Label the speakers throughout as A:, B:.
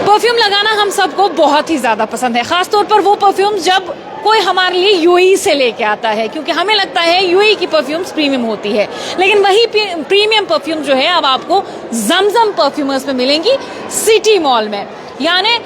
A: Perfume लगाना हम सबको बहुत ही ज़्यादा पसंद है, ख़ासतौर पर वो परफ्यूम्स जब कोई हमारे लिए यूएई से लेके आता है, क्योंकि हमें लगता है यूएई की परफ्यूम्स प्रीमियम होती है। लेकिन वही प्रीमियम परफ्यूम जो है अब आपको जमजम परफ्यूमर्स में मिलेंगी सिटी मॉल में। यानी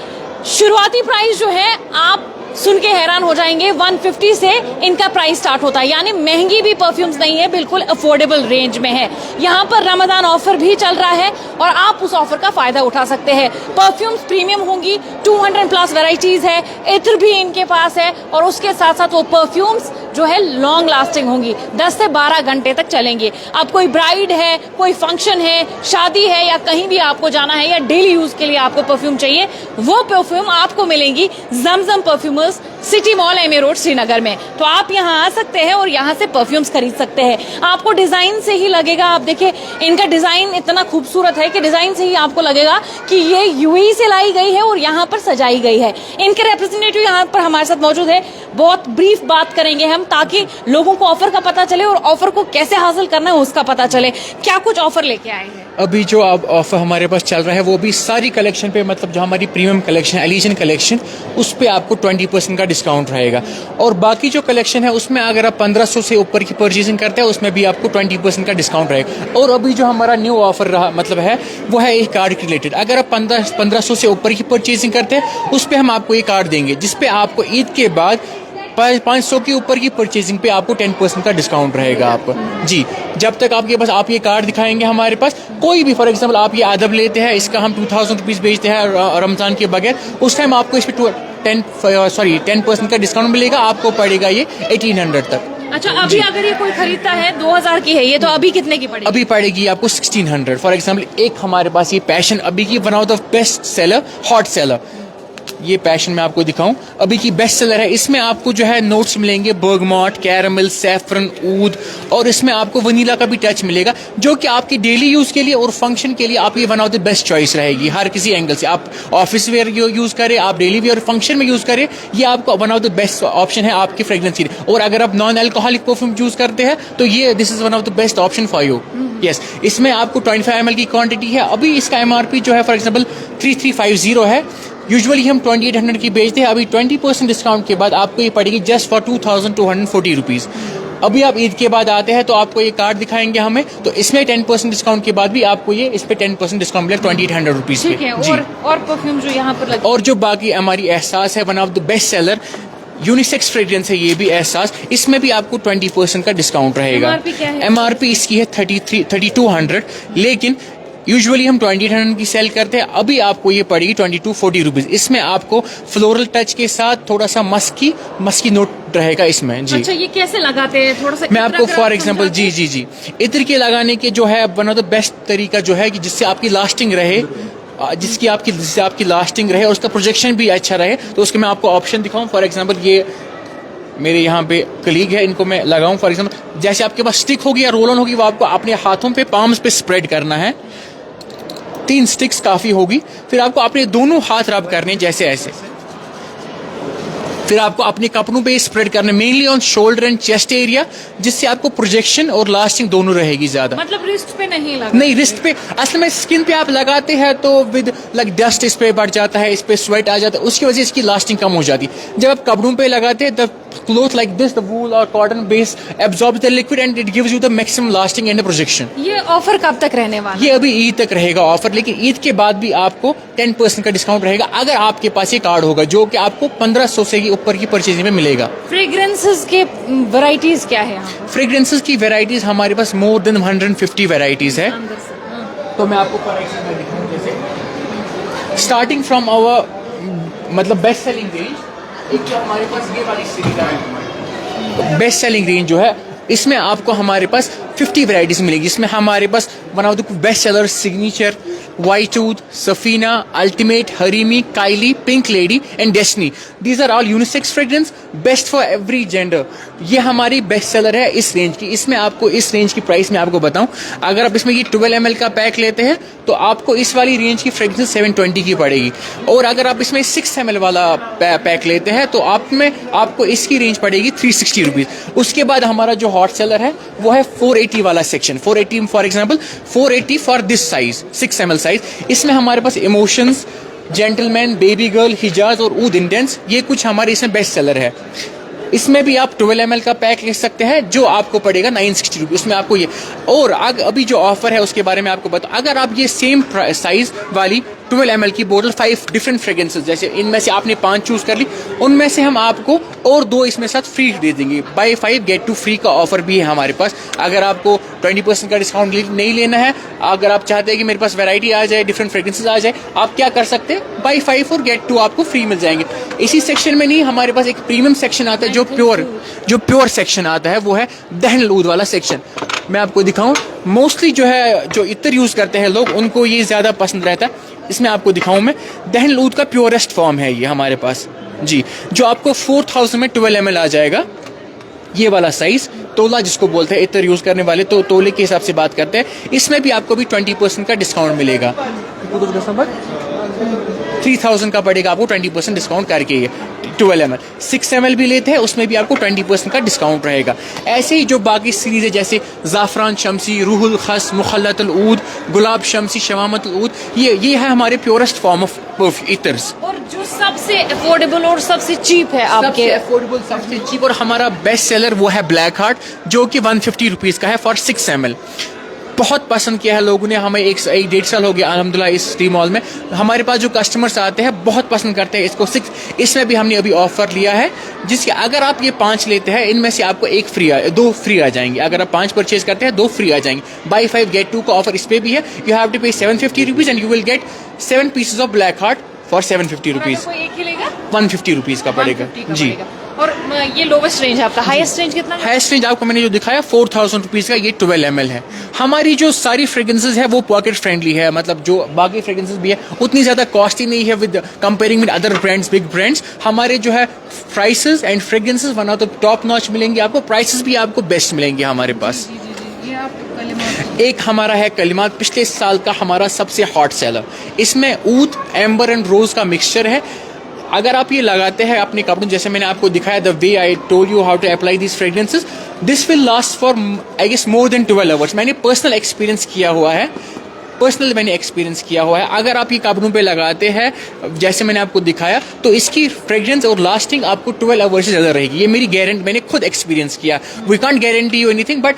A: शुरुआती प्राइस जो है आप सुन के हैरान हो जाएंगे, 150 से इनका प्राइस स्टार्ट होता है। यानी महंगी भी परफ्यूम्स नहीं है, बिल्कुल अफोर्डेबल रेंज में है। यहाँ पर रमजान ऑफर भी चल रहा है और आप उस ऑफर का फायदा उठा सकते हैं। परफ्यूम्स प्रीमियम होंगी, 200 प्लस वेराइटीज है, इत्र भी इनके पास है और उसके साथ साथ वो परफ्यूम्स जो है लॉन्ग लास्टिंग होंगी, 10 से 12 घंटे तक चलेंगे। अब कोई ब्राइड है, कोई फंक्शन है, शादी है या कहीं भी आपको जाना है या डेली यूज के लिए आपको परफ्यूम चाहिए, वो परफ्यूम आपको मिलेंगी Zamzam perfumers City Mall MA Road Srinagar में। तो आप यहाँ आ सकते हैं और यहाँ से परफ्यूम्स खरीद सकते हैं। आपको डिजाइन से ही लगेगा, आप देखिए इनका डिजाइन इतना खूबसूरत है कि डिजाइन से ही आपको लगेगा कि ये यूएई से लाई गई है और यहाँ पर सजाई गई है। इनके रिप्रेजेंटेटिव यहाँ पर हमारे साथ मौजूद है, बहुत ब्रीफ बात करेंगे हम ताकि लोगों को ऑफर का पता चले और ऑफर को कैसे हासिल करना है उसका पता चले। क्या कुछ ऑफर लेके आए हैं?
B: अभी जो अब ऑफर हमारे पास चल रहा है वो भी सारी कलेक्शन पे, मतलब जो हमारी प्रीमियम कलेक्शन एलिजन कलेक्शन, उस पे आपको 20% का डिस्काउंट रहेगा। और बाकी जो कलेक्शन है उसमें अगर आप 1500 से ऊपर की परचेजिंग करते हैं उसमें भी आपको 20% का डिस्काउंट रहेगा। और अभी जो हमारा न्यू ऑफर रहा मतलब है वो है एक कार्ड के रिलेटेड। अगर आप 1500 से ऊपर की परचेजिंग करते हैं उस पर हम आपको एक कार्ड देंगे जिसपे आपको ईद के बाद 500 के ऊपर की परचेजिंग पे आपको 10% का डिस्काउंट रहेगा आपको जी। जब तक आपके पास आप ये कार्ड दिखाएंगे हमारे पास, कोई भी फॉर एग्जांपल आप ये अदब लेते हैं, इसका हम 2000 रुपीज़ बेचते हैं रमज़ान के बगैर, उस टाइम आपको इस पर 10% का डिस्काउंट मिलेगा। आपको पड़ेगा ये 1800 तक।
A: अच्छा, अभी अगर ये कोई खरीदता है 2000 की है ये, तो अभी कितने की पड़ेगी?
B: अभी पड़ेगी आपको 1600। फॉर एग्जांपल एक हमारे पास ये पैशन अभी की one of the best seller, hot seller, ये पैशन मैं आपको दिखाऊं, अभी की बेस्ट सेलर है। इसमें आपको जो है नोट्स मिलेंगे बर्गमॉट, कैरमल, सैफरन, ऊद, और इसमें आपको वनीला का भी टच मिलेगा जो कि आपकी डेली यूज के लिए और फंक्शन के लिए आपकी one of the best choice रहेगी हर किसी एंगल से। आप ऑफिस वेयर यूज करें, आप डेली वेयर फंक्शन में यूज करें, ये आपको one of the best option है आपकी फ्रेग्रेंस के लिए। और अगर आप नॉन अल्कोहलिक परफ्यूम यूज करते हैं तो ये this is one of the best option for you. Yes, इसमें आपको 25 ml की क्वांटिटी है। अभी इसका एमआरपी जो है फॉर एग्जांपल 3350 है। यूजुअली हम 2800 की बेचते हैं। अभी 20% डिस्काउंट के बाद आपको ये पड़ेगी जस्ट फॉर 2240 रुपीज़। अभी आप ईद के बाद आते हैं तो आपको ये कार्ड दिखाएंगे हमें, तो इसमें 10% डिस्काउंट के बाद भी आपको ये इस पे 10% डिस्काउंट मिलेगा 2800 रुपीज़
A: पे। और परफ्यूम जो यहाँ पर लगे,
B: और जो बाकी हमारी एहसास है one of the best seller unisex fragrance है, ये भी एहसास, इसमें भी आपको 20% का डिस्काउंट रहेगा। एमआरपी इसकी है 3200, लेकिन यूजुअली हम 2800 की सेल करते हैं। अभी आपको ये पड़ेगी 2240 रुपीज़। इसमें आपको फ्लोरल टच के साथ थोड़ा सा मस्की नोट रहेगा इसमें जी।
A: अच्छा, ये कैसे लगाते हैं? थोड़ा सा
B: मैं आपको फॉर एग्जांपल जी इत्र के लगाने के जो है वन ऑफ द बेस्ट तरीका जो है कि जिससे आपकी लास्टिंग रहे, जिससे आपकी लास्टिंग रहे और उसका प्रोजेक्शन भी अच्छा रहे, तो उसके मैं आपको ऑप्शन दिखाऊं। फॉर एग्जांपल ये मेरे यहाँ पे कलीग है, इनको मैं लगाऊं। फॉर एग्जांपल जैसे आपके पास स्टिक होगी या रोल ऑन होगी, वो आपको अपने हाथों पे पाम्स पे स्प्रेड करना है। 3 स्टिक्स काफी होगी। फिर आपको अपने दोनों हाथ रब करने जैसे ऐसे, फिर आपको अपने कपड़ों पे स्प्रेड करना, mainly on shoulder and chest area, जिससे आपको प्रोजेक्शन और लास्टिंग दोनों रहेगी ज्यादा।
A: मतलब रिस्ट पे नहीं लगा?
B: नहीं, रिस्ट पे असल में स्किन पे आप लगाते हैं तो विद लाइक डस्ट इस पे बढ़ जाता है, इस पे स्वेट आ जाता है, उसकी वजह से इसकी लास्टिंग कम हो जाती है। जब आप कपड़ों पे लगाते हैं, the cloth like this, the wool और cotton base absorb the liquid and it gives you the maximum lasting and projection.
A: ये ऑफर कब तक रहने वाला है?
B: ये अभी ईद तक रहेगा ऑफर, लेकिन ईद के बाद भी आपको 10% का डिस्काउंट रहेगा अगर आपके पास ये कार्ड होगा, जो कि आपको 1500 से ऊपर की परचेजिंग में मिलेगा।
A: फ्रेग्रेंसेस के वैरायटीज क्या है?
B: फ्रेग्रेंसेस की वैरायटीज हमारे पास मोर देन 150 वैरायटीज है। तो मैं आपको फॉर एग्जांपल दिखाऊं, जैसे स्टार्टिंग फ्रॉम आवर मतलब बेस्ट सेलिंग रेंज, एक जो हमारे पास ये वाली सीरीज है बेस्ट सेलिंग रेंज जो है, इसमें आपको हमारे पास 50 वैरायटीज मिलेगी। इसमें हमारे पास one of the best seller signature, white tooth, सफीना, अल्टीमेट, हरीमी, Kylie, pink lady and destiny, these are all unisex fragrance, best for every gender. ये हमारी बेस्ट सेलर है इस रेंज की। इसमें आपको इस रेंज की प्राइस में आपको बताऊं, अगर आप इसमें ये 12 ml का पैक लेते हैं तो आपको इस वाली रेंज की फ्रेग्रेंस 720 की पड़ेगी। और अगर आप इसमें 6 ml वाला पैक लेते हैं तो आपको इसकी रेंज पड़ेगी 360 रुपीज़। उसके बाद हमारा जो हॉट सेलर है वो है 480 वाला section. 480 for example 480 for this size 6 ml size. इसमें हमारे पास इमोशंस, जेंटलमैन, बेबी गर्ल, हिजाज और ऊद इंटेंस, ये कुछ हमारे इसमें बेस्ट सेलर है। इसमें भी आप 12 ml का पैक ले सकते हैं जो आपको पड़ेगा 960 रुपीज़। इसमें आपको ये, और अभी जो ऑफर है उसके बारे में आपको बता, अगर आप ये सेम साइज वाली 12 ml की बोतल 5 डिफरेंट फ्रेग्रेंसेज, जैसे इनमें से आपने 5 चूज कर ली, उनमें से हम आपको और 2 इसमें साथ फ्री दे देंगे। बाय 5 गेट 2 फ्री का ऑफर भी है हमारे पास। अगर आपको 20% का डिस्काउंट नहीं लेना है, अगर आप चाहते हैं कि मेरे पास वैरायटी आ जाए, डिफरेंट फ्रेग्रेंसेज आ जाए, आप क्या कर सकते हैं, बाय 5 और गेट 2 आपको फ्री मिल जाएंगे। इसी सेक्शन में नहीं, हमारे पास एक प्रीमियम सेक्शन आता है जो प्योर सेक्शन आता है, वो है दहन ऊद वाला सेक्शन। मैं आपको दिखाऊं, मोस्टली जो इत्र यूज करते हैं लोग, उनको ये ज्यादा पसंद रहता है। इसमें आपको दिखाऊं मैं, दहन ऊद का प्योरेस्ट फॉर्म है ये हमारे पास जी, जो आपको 4000 में 12 ml आ जाएगा। ये वाला साइज तोला जिसको बोलते हैं, इत्र यूज करने वाले तो तोले के हिसाब से बात करते हैं। इसमें भी आपको भी 20% का डिस्काउंट मिलेगा। 3000 का पड़ेगा आपको 20% डिस्काउंट करके। ये 12 ml 6 ml भी लेते हैं, उसमें भी आपको 20% का डिस्काउंट रहेगा। ऐसे ही जो बाकी सीरीज है, जैसे जाफरान शमसी, रूहुल खस, मुखल्लतुल ऊद, गुलाब शमसी, शमामतुल ऊद, ये है हमारे प्योरेस्ट फॉर्म ऑफ इतर्स।
A: और जो सबसे अफोर्डेबल और सबसे चीप है आपके,
B: सबसे अफोर्डेबल, सबसे चीप और हमारा बेस्ट सेलर वो है ब्लैक हार्ट, जो कि 150 रुपीज़ का है फॉर 6 ml। बहुत पसंद किया है लोगों ने, हमें एक 1.5 साल हो गया अल्हम्दुलिल्लाह इस टी मॉल में। हमारे पास जो कस्टमर्स आते हैं बहुत पसंद करते हैं इसको। 6 इसमें भी हमने अभी ऑफर लिया है, जिसके अगर आप ये 5 लेते हैं, इनमें से आपको 2 फ्री आ जाएंगे। अगर आप 5 परचेज करते हैं 2 फ्री आ जाएंगे। बाई 5 गेट 2 का ऑफर इस पे भी है। यू हैव टू पे 750 rupees and you will get 7 pieces of black heart for 750 rupees. 150 rupees का पड़ेगा जी।
A: और ये लोवेस्ट रेंज है आपका, हाईएस्ट रेंज कितना है?
B: हाईएस्ट रेंज आपको मैंने जो दिखाया 4000 रुपीज़ का, ये 12 ml है। हमारी जो सारी फ्रेग्रेंसेज है वो पॉकेट फ्रेंडली है, मतलब जो बाकी फ्रेग्रेंसेज भी है उतनी ज़्यादा कॉस्टली नहीं है with comparing with other brands, big brands. हमारे जो है प्राइसेस एंड फ्रेग्रेंसेज वरना तो टॉप नॉच मिलेंगे आपको, प्राइसेस भी आपको बेस्ट मिलेंगे हमारे पास। एक हमारा है कलिमात, पिछले साल का हमारा सबसे हॉट सेलर। इसमें ऊद, एम्बर एंड रोज का मिक्सचर है। अगर आप ये लगाते हैं अपने कपड़ों, जैसे मैंने आपको दिखाया, the way I told you how to apply this fragrances, this will last for I guess more than 12 hours. मैंने पर्सनल एक्सपीरियंस किया हुआ है। अगर आप ये कपड़ों पे लगाते हैं जैसे मैंने आपको दिखाया, तो इसकी फ्रेग्रेंस और लास्टिंग आपको 12 आवर्स से ज़्यादा रहेगी। ये मेरी गारंटी, मैंने खुद एक्सपीरियंस किया। We can't guarantee you anything, but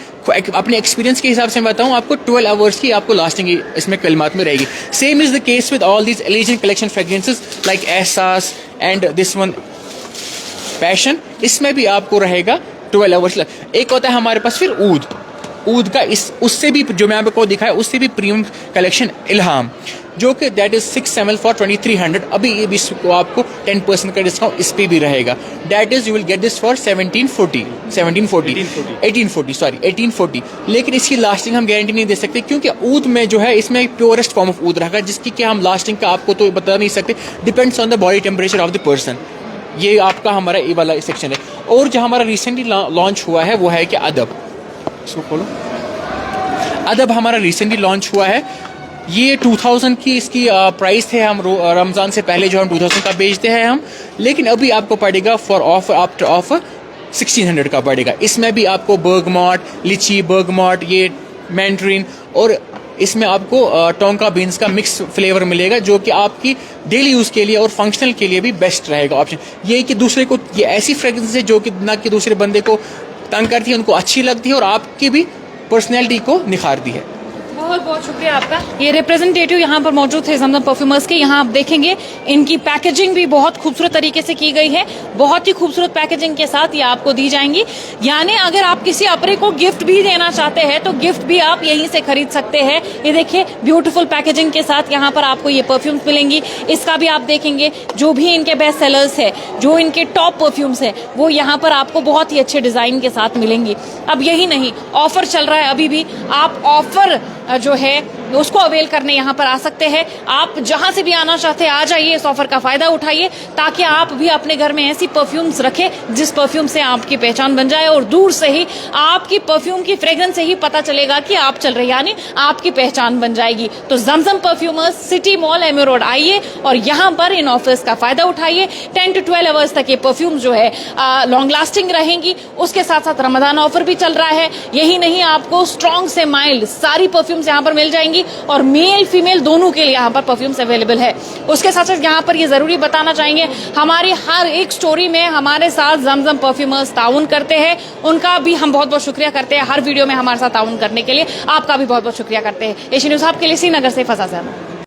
B: अपने एक्सपीरियंस के हिसाब से मैं बताऊँ, आपको 12 आवर्स की आपको लास्टिंग इसमें कलिमात में रहेगी। Same is the case with all these elegant collection fragrances like एहसास एंड दिस वन पैशन। इसमें भी आपको रहेगा 12 आवर्स। एक होता है हमारे पास फिर ऊद का, उससे भी जो मैं आपको दिखाया उससे भी प्रीमियम कलेक्शन इल्हाम, जो कि दैट इज 6 ml फॉर 2300। अभी ये भी इसको आपको 10% का डिस्काउंट इस पे भी रहेगा। That is you will get this for 1840। लेकिन इसकी लास्टिंग हम गारंटी नहीं दे सकते, क्योंकि ऊद में जो है इसमें प्योरेस्ट फॉर्म ऑफ ऊद रखा, जिसकी कि हम लास्टिंग का आपको तो बता नहीं सकते, depends on the body temperature of the person. ये आपका हमारा ये वाला सेक्शन है। और जो हमारा रिसेंटली लॉन्च हुआ है वो है कि अदब, इसको खोलो। अदब हमारा रिसेंटली लॉन्च हुआ है। ये 2000 की इसकी प्राइस थे। हम रमज़ान से पहले जो हम 2000 का बेचते हैं हम, लेकिन अभी आपको पड़ेगा फॉर ऑफर, आफ्टर ऑफर 1600 का पड़ेगा। इसमें भी आपको बर्गमॉट, लिची, बर्गमॉट, ये मैंड्रीन, और इसमें आपको टोंका बीन्स का मिक्स फ्लेवर मिलेगा, जो कि आपकी डेली यूज़ के लिए और फंक्शनल के लिए भी बेस्ट रहेगा ऑप्शन। ये कि दूसरे को, ये ऐसी फ्रेग्रेंस है जो कि ना कि दूसरे बंदे को तंग करती है, उनको अच्छी लगती है और आपकी भी पर्सनैलिटी को निखारती है।
A: बहुत बहुत शुक्रिया आपका। ये रिप्रेजेंटेटिव यहाँ पर मौजूद थे ज़मज़म परफ्यूमर्स के। यहाँ आप देखेंगे इनकी पैकेजिंग भी बहुत खूबसूरत तरीके से की गई है। बहुत ही खूबसूरत पैकेजिंग के साथ ये आपको दी जाएंगी। यानी अगर आप किसी अपने को गिफ्ट भी देना चाहते हैं तो गिफ्ट भी आप यहीं से खरीद सकते हैं। ये देखिए ब्यूटीफुल पैकेजिंग के साथ यहाँ पर आपको ये परफ्यूम्स मिलेंगी। इसका भी आप देखेंगे जो भी इनके बेस्ट सेलर्स है, जो इनके टॉप परफ्यूम्स है, वो यहाँ पर आपको बहुत ही अच्छे डिजाइन के साथ मिलेंगी। अब यही नहीं, ऑफर चल रहा है अभी भी। आप ऑफर जो है उसको अवेल करने यहाँ पर आ सकते हैं। आप जहाँ से भी आना चाहते हैं आ जाइए, इस ऑफर का फायदा उठाइए, ताकि आप भी अपने घर में ऐसी परफ्यूम्स रखें जिस परफ्यूम से आपकी पहचान बन जाए और दूर से ही आपकी परफ्यूम की फ्रेग्रेंस से ही पता चलेगा कि आप चल रहे हैं, यानी आपकी पहचान बन जाएगी। तो Zamzam perfumers, City Mall, MA Road आइए और यहाँ पर इन ऑफर्स का फायदा उठाइए। 10 to 12 आवर्स तक ये परफ्यूम जो है लॉन्ग लास्टिंग रहेंगी। उसके साथ साथ रमजान ऑफर भी चल रहा है। यही नहीं, आपको स्ट्रॉन्ग से माइल्ड सारी परफ्यूम्स यहाँ पर मिल जाएंगी। जाएंगी और मेल फीमेल दोनों के लिए यहाँ पर परफ्यूम्स अवेलेबल है। उसके साथ साथ यहाँ पर ये जरूरी बताना चाहेंगे, हमारी हर एक स्टोरी में हमारे साथ जमजम परफ्यूमर्स ताउन करते हैं, उनका भी हम बहुत बहुत शुक्रिया करते हैं। हर वीडियो में हमारे साथ ताउन करने के लिए आपका भी बहुत बहुत शुक्रिया करते हैं। एशियन न्यूज़ हब के लिए श्रीनगर से फजा ज़हरा।